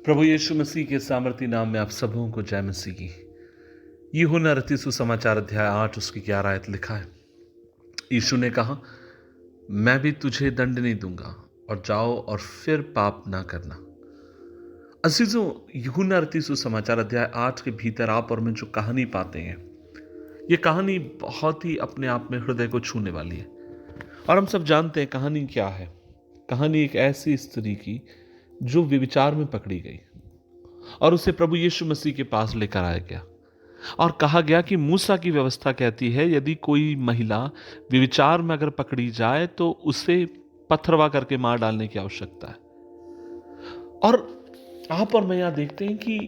प्रभु यीशु मसीह के सामर्थी नाम में आप सबों को जय मसीह की। यूहन्ना रचित सुसमाचार अध्याय 8 उसकी 11 आयत लिखा है। यीशु ने कहा, मैं भी तुझे दंड नहीं दूंगा और जाओ और फिर पाप ना करना। अजीजों, यूहन्ना रचित सुसमाचार अध्याय 8 के भीतर आप और मैं जो कहानी पाते हैं, ये कहानी बहुत ही अपने आप में हृदय को छूने वाली है। और हम सब जानते हैं कहानी क्या है। कहानी एक ऐसी स्त्री की जो व्यभिचार में पकड़ी गई और उसे प्रभु यीशु मसीह के पास लेकर आया गया और कहा गया कि मूसा की व्यवस्था कहती है यदि कोई महिला व्यभिचार में अगर पकड़ी जाए तो उसे पथरवा करके मार डालने की आवश्यकता है। और आप और मैं यहां देखते हैं कि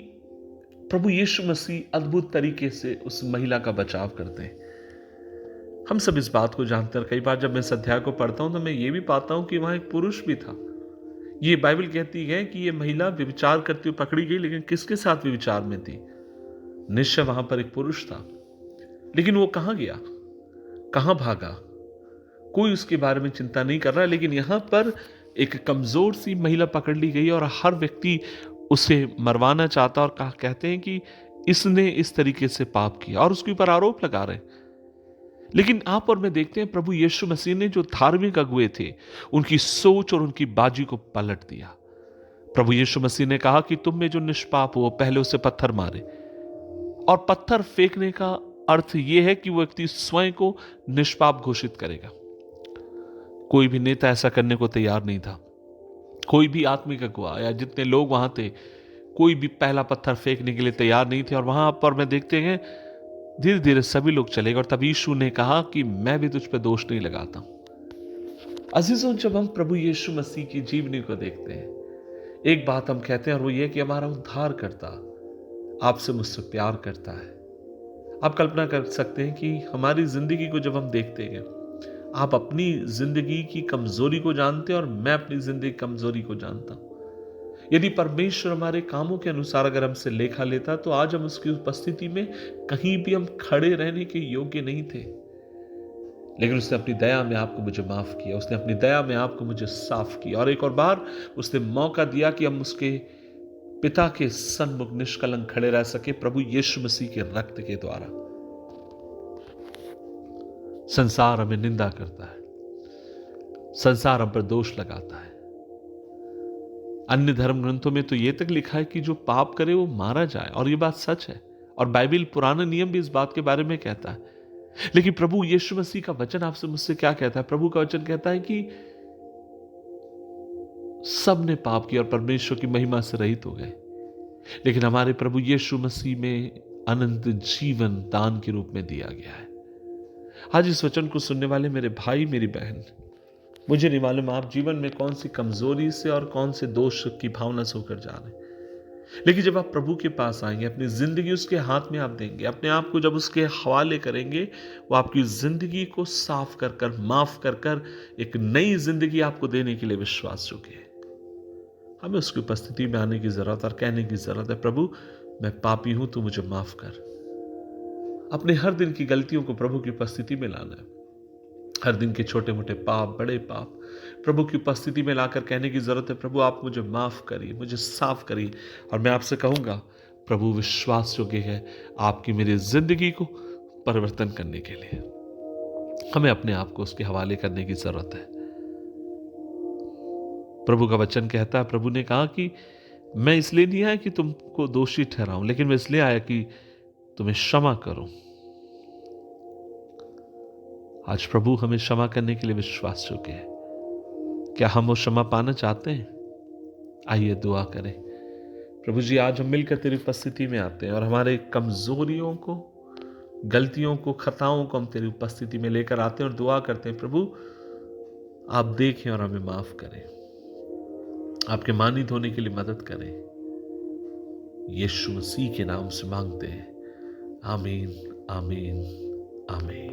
प्रभु यीशु मसीह अद्भुत तरीके से उस महिला का बचाव करते हैं। हम सब इस बात को जानते हैं। कई बार जब मैं इस अध्याय को पढ़ता हूं तो मैं ये भी पाता हूं कि वहां एक पुरुष भी था। ये बाइबल कहती है कि ये महिला व्यभिचार करती हुई पकड़ी गई, लेकिन किसके साथ व्यभिचार में थी? निश्चय वहां पर एक पुरुष था। लेकिन वो कहां गया, कहां भागा, कोई उसके बारे में चिंता नहीं कर रहा। लेकिन यहां पर एक कमजोर सी महिला पकड़ ली गई और हर व्यक्ति उसे मरवाना चाहता और कहते हैं कि इसने इस तरीके से पाप किया और उसके ऊपर आरोप लगा रहे। लेकिन आप और मैं देखते हैं प्रभु यीशु मसीह ने जो धार्मिक अगुए थे उनकी सोच और उनकी बाजी को पलट दिया। प्रभु यीशु मसीह ने कहा कि तुम में जो निष्पाप हो पहले उसे पत्थर मारे। और पत्थर फेंकने का अर्थ यह है कि वो व्यक्ति स्वयं को निष्पाप घोषित करेगा। कोई भी नेता ऐसा करने को तैयार नहीं था। कोई भी आत्मिक अगुआ या जितने लोग वहां थे, कोई भी पहला पत्थर फेंकने के लिए तैयार नहीं थे। और वहां पर मैं देखते हैं धीरे धीरे सभी लोग चले गए और तब यीशु ने कहा कि मैं भी तुझ पे दोष नहीं लगाता। अजीजों, जब हम प्रभु यीशु मसीह की जीवनी को देखते हैं, एक बात हम कहते हैं और वो ये कि हमारा उद्धार करता आपसे मुझसे प्यार करता है। आप कल्पना कर सकते हैं कि हमारी जिंदगी को जब हम देखते हैं, आप अपनी जिंदगी की कमजोरी को जानते हैं और मैं अपनी जिंदगी की कमजोरी को जानता हूं। यदि परमेश्वर हमारे कामों के अनुसार अगर हमसे लेखा लेता तो आज हम उसकी उपस्थिति में कहीं भी हम खड़े रहने के योग्य नहीं थे। लेकिन उसने अपनी दया में आपको मुझे माफ किया, उसने अपनी दया में आपको मुझे साफ किया और एक और बार उसने मौका दिया कि हम उसके पिता के सन्मुख निष्कलंक खड़े रह सके प्रभु यीशु मसीह के रक्त के द्वारा। संसार हमें निंदा करता है, संसार हम पर दोष लगाता है। अन्य धर्म ग्रंथों में तो यह तक लिखा है कि जो पाप करे वो मारा जाए, और यह बात सच है। और बाइबल पुराना नियम भी इस बात के बारे में कहता है। लेकिन प्रभु यीशु मसीह का वचन आपसे मुझसे क्या कहता है? प्रभु का वचन कहता है कि सब ने पाप किया और परमेश्वर की महिमा से रहित हो गए। लेकिन हमारे प्रभु यीशु मसीह में अनंत जीवन दान के रूप में दिया गया है। आज इस वचन को सुनने वाले मेरे भाई मेरी बहन, मुझे नहीं मालूम आप जीवन में कौन सी कमजोरी से और कौन से दोष की भावना से होकर जा रहे हैं। लेकिन जब आप प्रभु के पास आएंगे, अपनी जिंदगी उसके हाथ में आप देंगे, अपने आप को जब उसके हवाले करेंगे, वो आपकी जिंदगी को साफ कर कर, माफ कर कर एक नई जिंदगी आपको देने के लिए विश्वास योग्य है। हमें उसकी उपस्थिति में आने की जरूरत और कहने की जरूरत है, प्रभु मैं पापी हूं, तू मुझे माफ कर। अपने हर दिन की गलतियों को प्रभु की उपस्थिति में लाना है। हर दिन के छोटे मोटे पाप, बड़े पाप प्रभु की उपस्थिति में लाकर कहने की जरूरत है, प्रभु आप मुझे माफ करिए, मुझे साफ करिए। और मैं आपसे कहूंगा, प्रभु विश्वास योग्य है आपकी मेरी जिंदगी को परिवर्तन करने के लिए। हमें अपने आप को उसके हवाले करने की जरूरत है। प्रभु का वचन कहता है, प्रभु ने कहा कि मैं इसलिए नहीं आया कि तुमको दोषी ठहराऊं, लेकिन मैं इसलिए आया कि तुम्हें क्षमा करूं। आज प्रभु हमें क्षमा करने के लिए विश्वास योग्य है। क्या हम वो क्षमा पाना चाहते हैं? आइए दुआ करें। प्रभु जी, आज हम मिलकर तेरी उपस्थिति में आते हैं और हमारे कमजोरियों को, गलतियों को, खताओं को हम तेरी उपस्थिति में लेकर आते हैं और दुआ करते हैं, प्रभु आप देखें और हमें माफ करें। आपके मानित होने के लिए मदद करें। यीशु मसीह के नाम से मांगते हैं, आमीन, आमीन, आमीन।